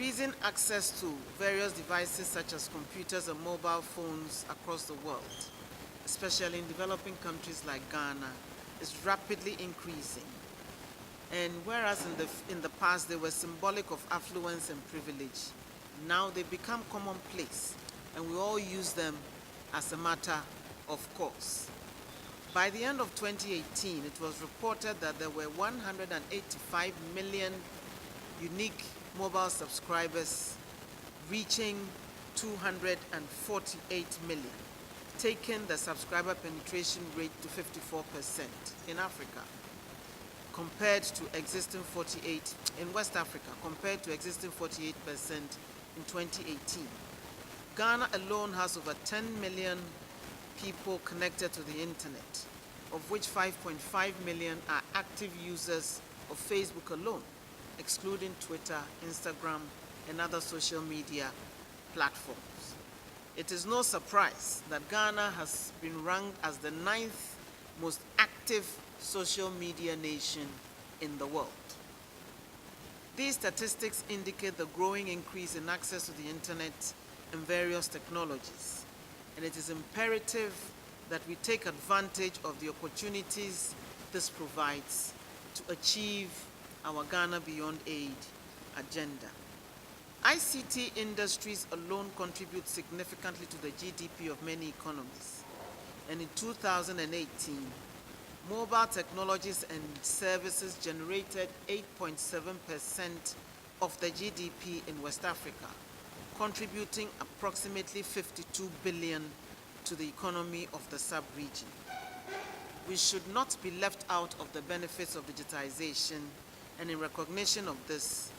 increasing access to various devices such as computers and mobile phones across the world, especially in developing countries like Ghana, is rapidly increasing. And whereas in the past they were symbolic of affluence and privilege, now they become commonplace, and we all use them as a matter of course. By the end of 2018, it was reported that there were 185 million unique mobile subscribers, reaching 248 million, taking the subscriber penetration rate to 54% in Africa, compared to existing 48% in West Africa, compared to existing 48% in 2018. Ghana alone has over 10 million people connected to the internet, of which 5.5 million are active users of Facebook alone, excluding Twitter, Instagram, and other social media platforms. It is no surprise that Ghana has been ranked as the 9th most active social media nation in the world. These statistics indicate the growing increase in access to the internet and various technologies, and it is imperative that we take advantage of the opportunities this provides to achieve our Ghana Beyond Aid agenda. ICT industries alone contribute significantly to the GDP of many economies, and in 2018, mobile technologies and services generated 8.7% of the GDP in West Africa, contributing approximately 52 billion to the economy of the sub-region. We should not be left out of the benefits of digitization, and in recognition of this,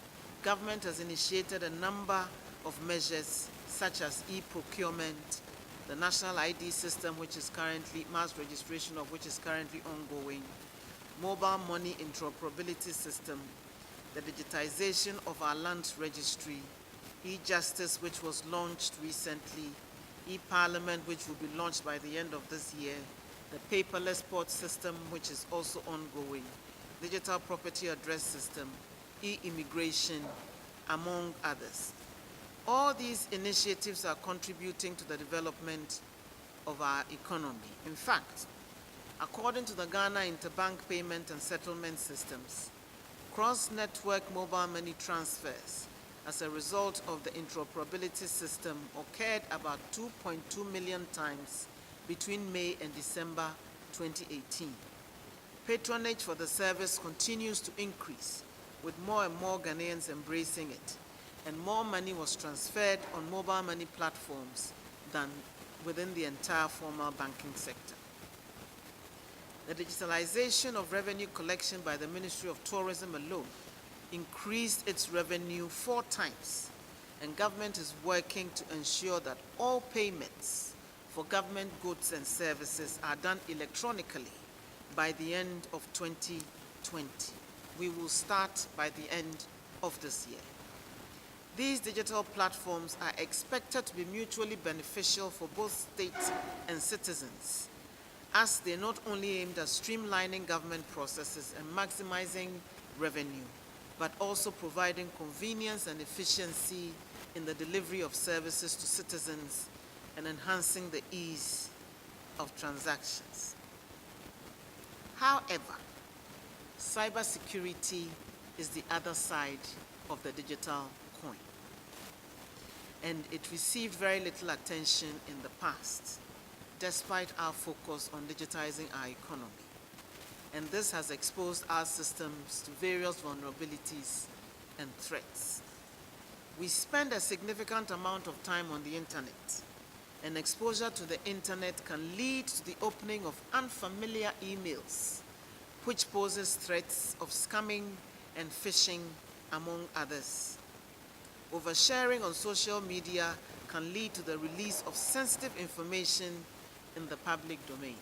government has initiated a number of measures such as e-procurement, the national ID system, which is currently, mass registration of which is currently ongoing, mobile money interoperability system, the digitization of our land registry, e-justice, which was launched recently, e-parliament, which will be launched by the end of this year, the paperless port system, which is also ongoing, digital property address system, e-immigration, among others. All these initiatives are contributing to the development of our economy. In fact, according to the Ghana Interbank Payment and Settlement Systems, cross-network mobile money transfers as a result of the interoperability system occurred about 2.2 million times between May and December 2018. Patronage for the service continues to increase, with more and more Ghanaians embracing it, and more money was transferred on mobile money platforms than within the entire formal banking sector. The digitalization of revenue collection by the Ministry of Tourism alone increased its revenue 4 times, and government is working to ensure that all payments for government goods and services are done electronically by the end of 2020. We will start by the end of this year. These digital platforms are expected to be mutually beneficial for both states and citizens, as they not only aimed at streamlining government processes and maximizing revenue, but also providing convenience and efficiency in the delivery of services to citizens and enhancing the ease of transactions. However, cybersecurity is the other side of the digital coin, and it received very little attention in the past, despite our focus on digitizing our economy. And this has exposed our systems to various vulnerabilities and threats. We spend a significant amount of time on the internet, and exposure to the internet can lead to the opening of unfamiliar emails, which poses threats of scamming and phishing, among others. Oversharing on social media can lead to the release of sensitive information in the public domain.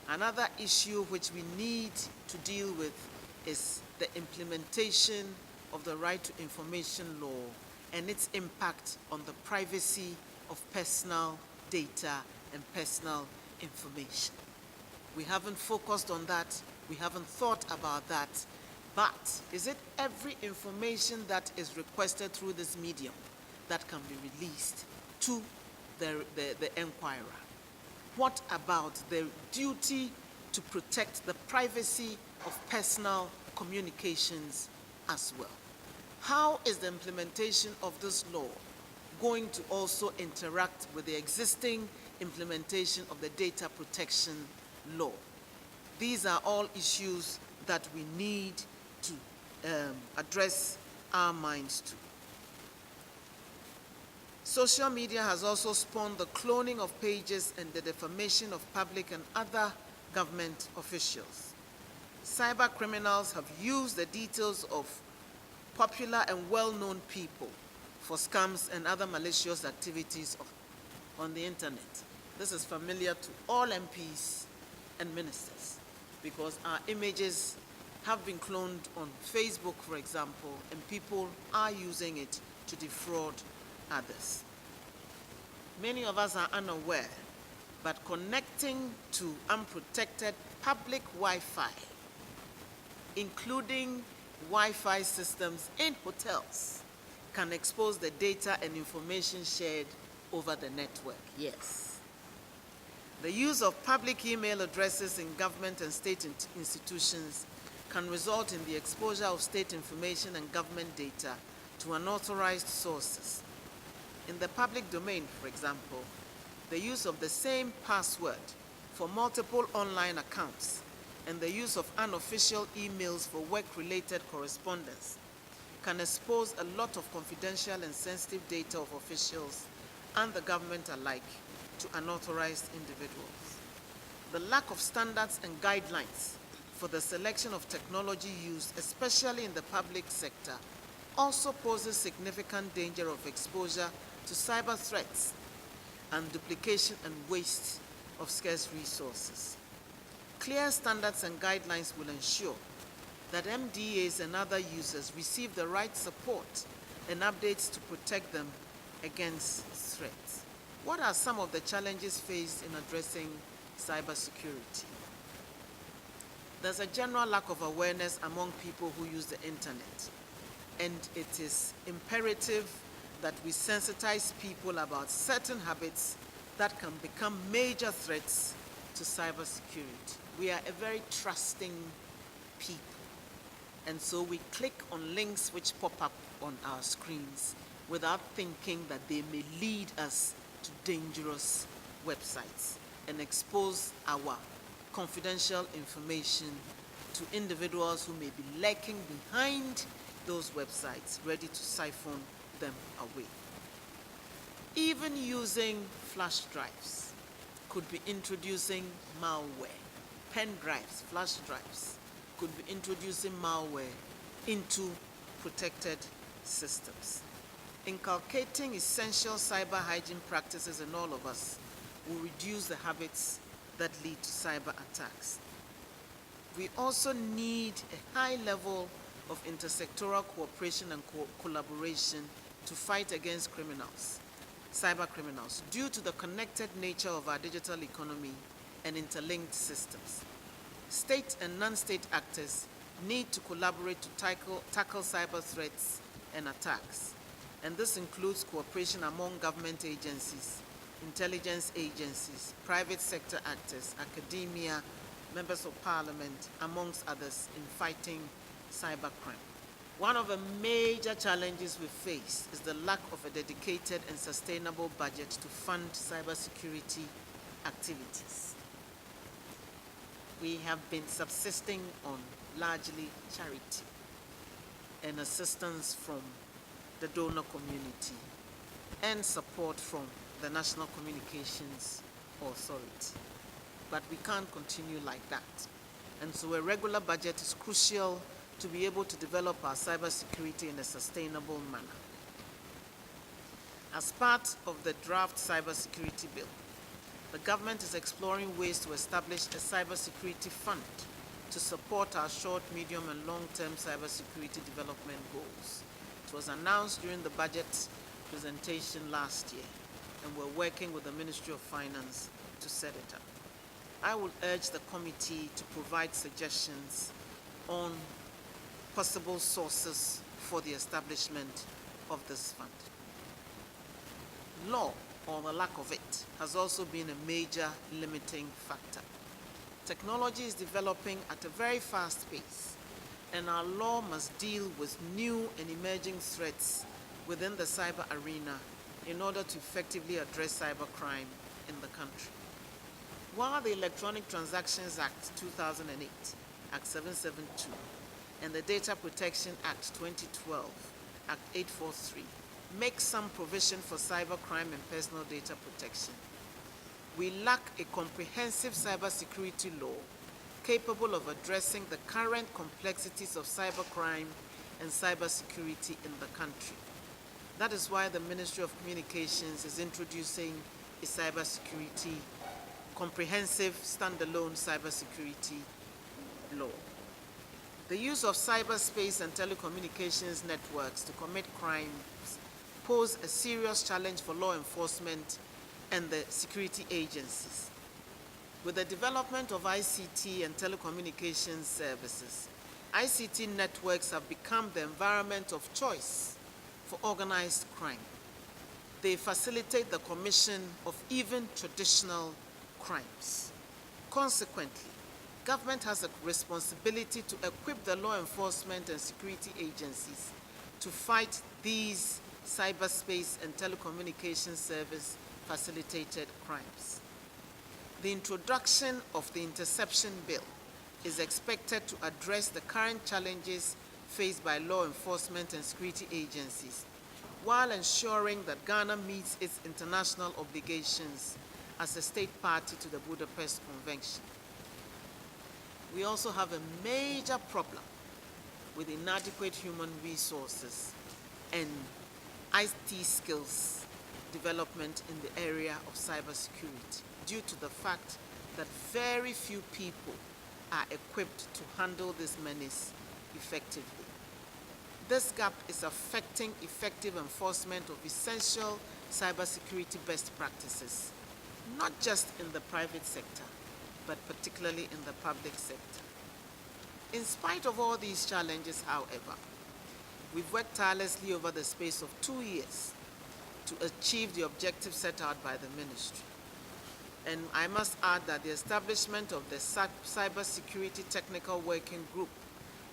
Another issue which we need to deal with is the implementation of the Right to Information Law and its impact on the privacy of personal data and personal information. We haven't focused on that, we haven't thought about that, But is it every information that is requested through this medium that can be released to the enquirer? What about the duty to protect the privacy of personal communications as well? How is the implementation of this law going to also interact with the existing implementation of the data protection law? These are all issues that we need to address our minds to. Social media has also spawned the cloning of pages and the defamation of public and other government officials. Cyber criminals have used the details of popular and well-known people for scams and other malicious activities on the internet. This is familiar to all MPs and ministers because our images have been cloned on Facebook, for example, and people are using it to defraud others. Many of us are unaware, but connecting to unprotected public Wi-Fi, including Wi-Fi systems in hotels, can expose the data and information shared over the network. Yes. The use of public email addresses in government and state institutions can result in the exposure of state information and government data to unauthorized sources. In the public domain, for example, the use of the same password for multiple online accounts and the use of unofficial emails for work-related correspondence can expose a lot of confidential and sensitive data of officials and the government alike to unauthorized individuals. The lack of standards and guidelines for the selection of technology used, especially in the public sector, also poses significant danger of exposure to cyber threats and duplication and waste of scarce resources. Clear standards and guidelines will ensure that MDAs and other users receive the right support and updates to protect them against threats. What are some of the challenges faced in addressing cybersecurity? There's a general lack of awareness among people who use the internet, and it is imperative that we sensitize people about certain habits that can become major threats to cybersecurity. We are a very trusting people, and so we click on links which pop up on our screens without thinking that they may lead us to dangerous websites and expose our confidential information to individuals who may be lurking behind those websites, ready to siphon them away. Even using flash drives could be introducing malware. Pen drives, flash drives could be introducing malware into protected systems. Inculcating essential cyber hygiene practices in all of us will reduce the habits that lead to cyber attacks. We also need a high level of intersectoral cooperation and collaboration to fight against criminals, cyber criminals, due to the connected nature of our digital economy and interlinked systems. State and non-state actors need to collaborate to tackle cyber threats and attacks. And this includes cooperation among government agencies, intelligence agencies, private sector actors, academia, members of parliament, amongst others, in fighting cybercrime. One of the major challenges we face is the lack of a dedicated and sustainable budget to fund cybersecurity activities. We have been subsisting on largely charity and assistance from the donor community and support from the National Communications Authority. But we can't continue like that. And so a regular budget is crucial to be able to develop our cybersecurity in a sustainable manner. As part of the draft cybersecurity bill, the government is exploring ways to establish a cybersecurity fund to support our short, medium, and long-term cybersecurity development goals. It was announced during the budget presentation last year, and we're working with the Ministry of Finance to set it up. I will urge the committee to provide suggestions on possible sources for the establishment of this fund. Law, or the lack of it, has also been a major limiting factor. Technology is developing at a very fast pace, and our law must deal with new and emerging threats within the cyber arena in order to effectively address cybercrime in the country. While the Electronic Transactions Act 2008, Act 772, and the Data Protection Act 2012, Act 843, make some provision for cybercrime and personal data protection, we lack a comprehensive cybersecurity law capable of addressing the current complexities of cybercrime and cybersecurity in the country. That is why the Ministry of Communications is introducing a cybersecurity, comprehensive standalone cybersecurity law. The use of cyberspace and telecommunications networks to commit crimes pose a serious challenge for law enforcement and the security agencies. With the development of ICT and telecommunications services, ICT networks have become the environment of choice for organized crime. They facilitate the commission of even traditional crimes. Consequently, government has a responsibility to equip the law enforcement and security agencies to fight these cyberspace and telecommunications service facilitated crimes. The introduction of the Interception Bill is expected to address the current challenges faced by law enforcement and security agencies, while ensuring that Ghana meets its international obligations as a state party to the Budapest Convention. We also have a major problem with inadequate human resources and IT skills development in the area of cybersecurity due to the fact that very few people are equipped to handle this menace effectively. This gap is affecting effective enforcement of essential cybersecurity best practices, not just in the private sector, but particularly in the public sector. In spite of all these challenges, however, we've worked tirelessly over the space of 2 years to achieve the objectives set out by the ministry. And I must add that the establishment of the Cybersecurity Technical Working Group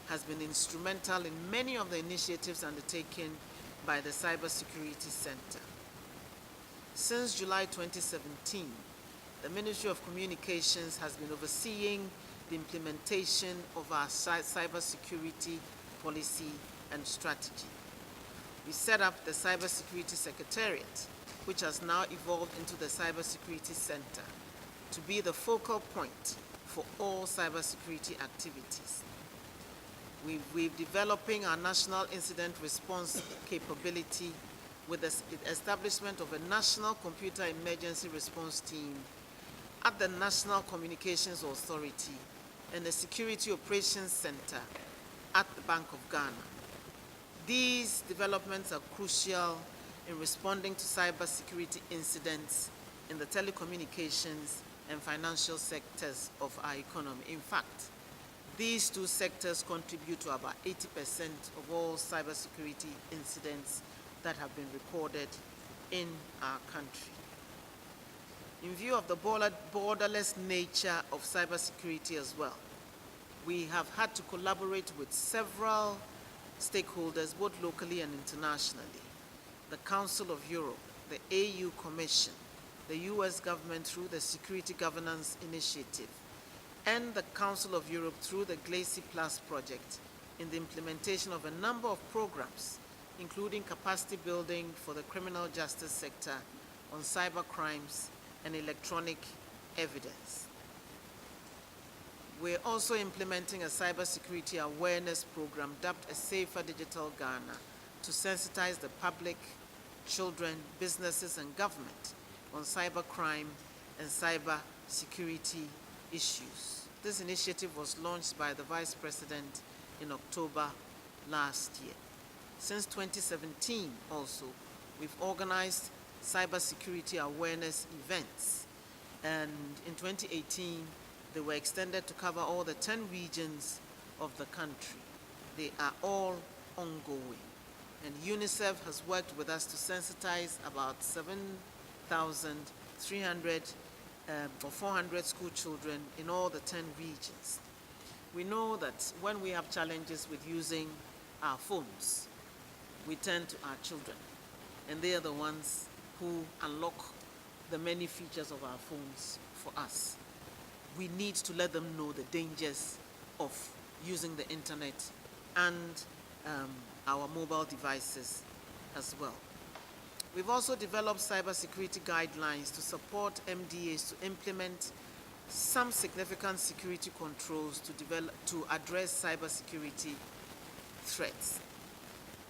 has been instrumental in many of the initiatives undertaken by the Cybersecurity Center. Since July 2017, the Ministry of Communications has been overseeing the implementation of our cybersecurity policy and strategy. We set up the Cybersecurity Secretariat, which has now evolved into the Cybersecurity Center, to be the focal point for all cybersecurity activities. We're developing our national incident response capability with the establishment of a national computer emergency response team at the National Communications Authority and the Security Operations Center at the Bank of Ghana. These developments are crucial in responding to cybersecurity incidents in the telecommunications and financial sectors of our economy. In fact, these two sectors contribute to about 80% of all cybersecurity incidents that have been recorded in our country. In view of the borderless nature of cybersecurity as well, we have had to collaborate with several stakeholders, both locally and internationally: the Council of Europe, the AU Commission, the US government through the Security Governance Initiative, and the Council of Europe through the GLACY Plus project in the implementation of a number of programs, including capacity building for the criminal justice sector on cyber crimes and electronic evidence. We're also implementing a cybersecurity awareness program dubbed A Safer Digital Ghana to sensitize the public, children, businesses, and government on cybercrime and cyber security issues. This initiative was launched by the Vice President in October last year. Since 2017 also, we've organized cybersecurity awareness events, and in 2018, they were extended to cover all the 10 regions of the country. They are all ongoing. And UNICEF has worked with us to sensitize about 7,300 or 400 school children in all the 10 regions. We know that when we have challenges with using our phones, we turn to our children, and they are the ones who unlock the many features of our phones for us. We need to let them know the dangers of using the internet and our mobile devices as well. We've also developed cybersecurity guidelines to support MDAs to implement some significant security controls to address cybersecurity threats.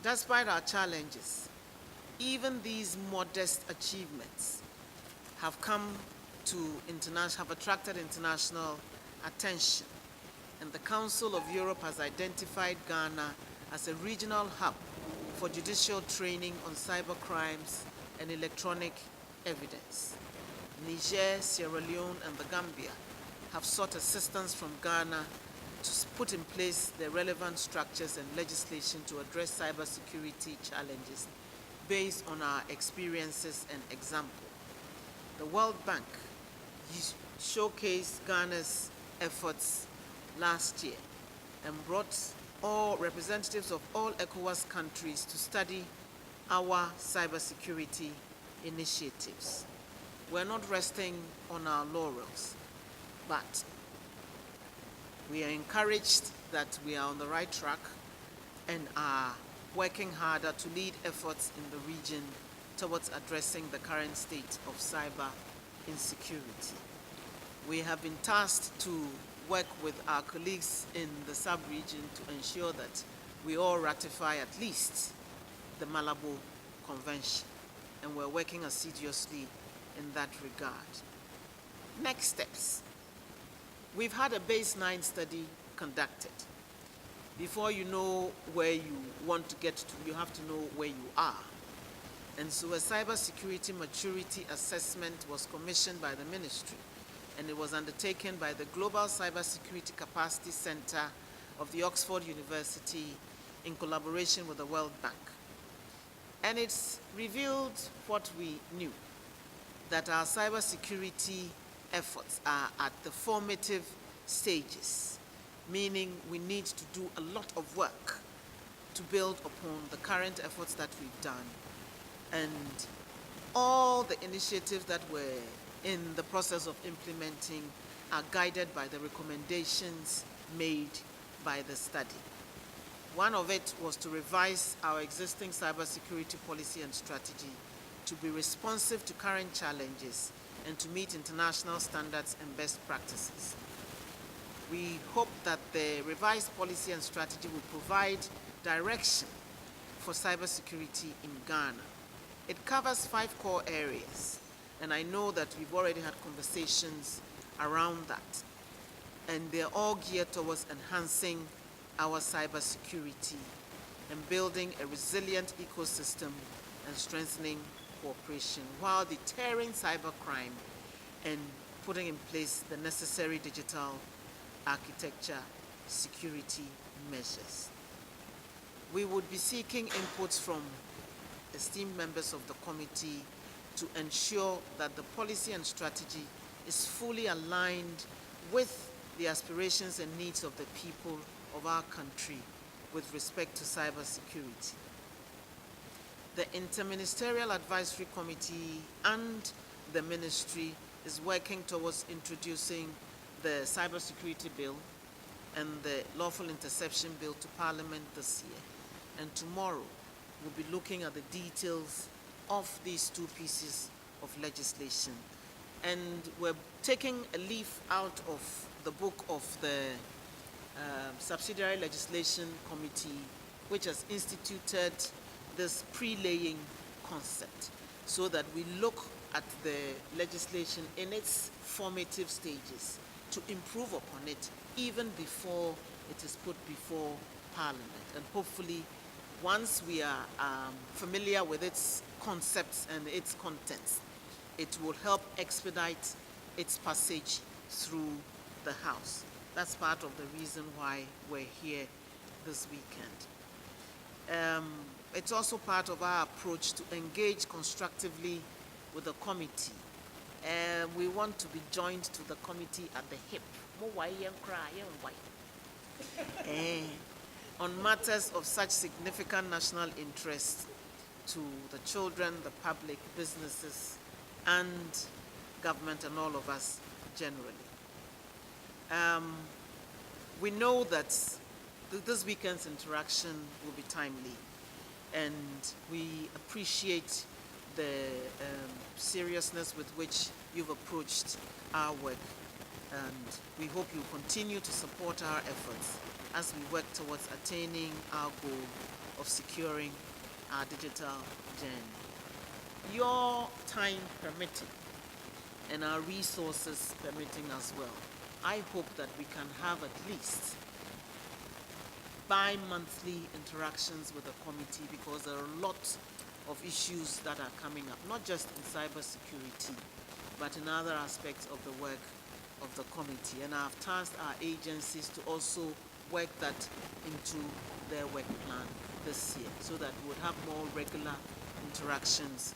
Despite our challenges, even these modest achievements have attracted international attention, and the Council of Europe has identified Ghana as a regional hub for judicial training on cyber crimes and electronic evidence. Niger, Sierra Leone, and the Gambia have sought assistance from Ghana to put in place the relevant structures and legislation to address cybersecurity challenges based on our experiences and example. The World Bank showcased Ghana's efforts last year and brought all representatives of all ECOWAS countries to study our cybersecurity initiatives. We're not resting on our laurels, but we are encouraged that we are on the right track and are working harder to lead efforts in the region towards addressing the current state of cyber insecurity. We have been tasked to work with our colleagues in the sub-region to ensure that we all ratify at least the Malabo Convention, and we're working assiduously in that regard. Next steps. We've had a baseline study conducted. Before you know where you want to get to, you have to know where you are. And so a cybersecurity maturity assessment was commissioned by the ministry, and it was undertaken by the Global Cybersecurity Capacity Center of the Oxford University in collaboration with the World Bank. And it's revealed what we knew, that our cybersecurity efforts are at the formative stages, meaning we need to do a lot of work to build upon the current efforts that we've done. And all the initiatives that we're in the process of implementing are guided by the recommendations made by the study. One of it was to revise our existing cybersecurity policy and strategy to be responsive to current challenges and to meet international standards and best practices. We hope that the revised policy and strategy will provide direction for cybersecurity in Ghana. It covers 5 core areas, and I know that we've already had conversations around that, and they're all geared towards enhancing our cybersecurity and building a resilient ecosystem and strengthening cooperation while deterring cybercrime and putting in place the necessary digital architecture security measures. We would be seeking inputs from esteemed members of the committee to ensure that the policy and strategy is fully aligned with the aspirations and needs of the people of our country with respect to cybersecurity. The Interministerial Advisory Committee and the Ministry is working towards introducing the Cybersecurity Bill and the Lawful Interception Bill to Parliament this year. And tomorrow, we'll be looking at the details of these 2 pieces of legislation. And we're taking a leaf out of the book of the Subsidiary Legislation Committee, which has instituted this pre-laying concept, so that we look at the legislation in its formative stages to improve upon it even before it is put before Parliament. And hopefully, once we are familiar with its concepts and its contents, it will help expedite its passage through the House. That's part of the reason why we're here this weekend. It's also part of our approach to engage constructively with the committee. We want to be joined to the committee at the hip on matters of such significant national interest to the children, the public, businesses, and government, and all of us generally. We know that this weekend's interaction will be timely, and we appreciate the seriousness with which you've approached our work, and we hope you continue to support our efforts as we work towards attaining our goal of securing our digital journey. Your time permitting and our resources permitting as well, I hope that we can have at least bi-monthly interactions with the committee, because there are a lot of issues that are coming up, not just in cybersecurity, but in other aspects of the work of the committee. And I've tasked our agencies to also work that into their work plan this year, so that we would have more regular interactions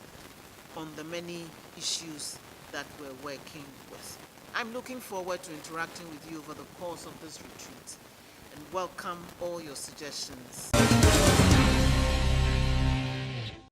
on the many issues that we're working with. I'm looking forward to interacting with you over the course of this retreat, and welcome all your suggestions.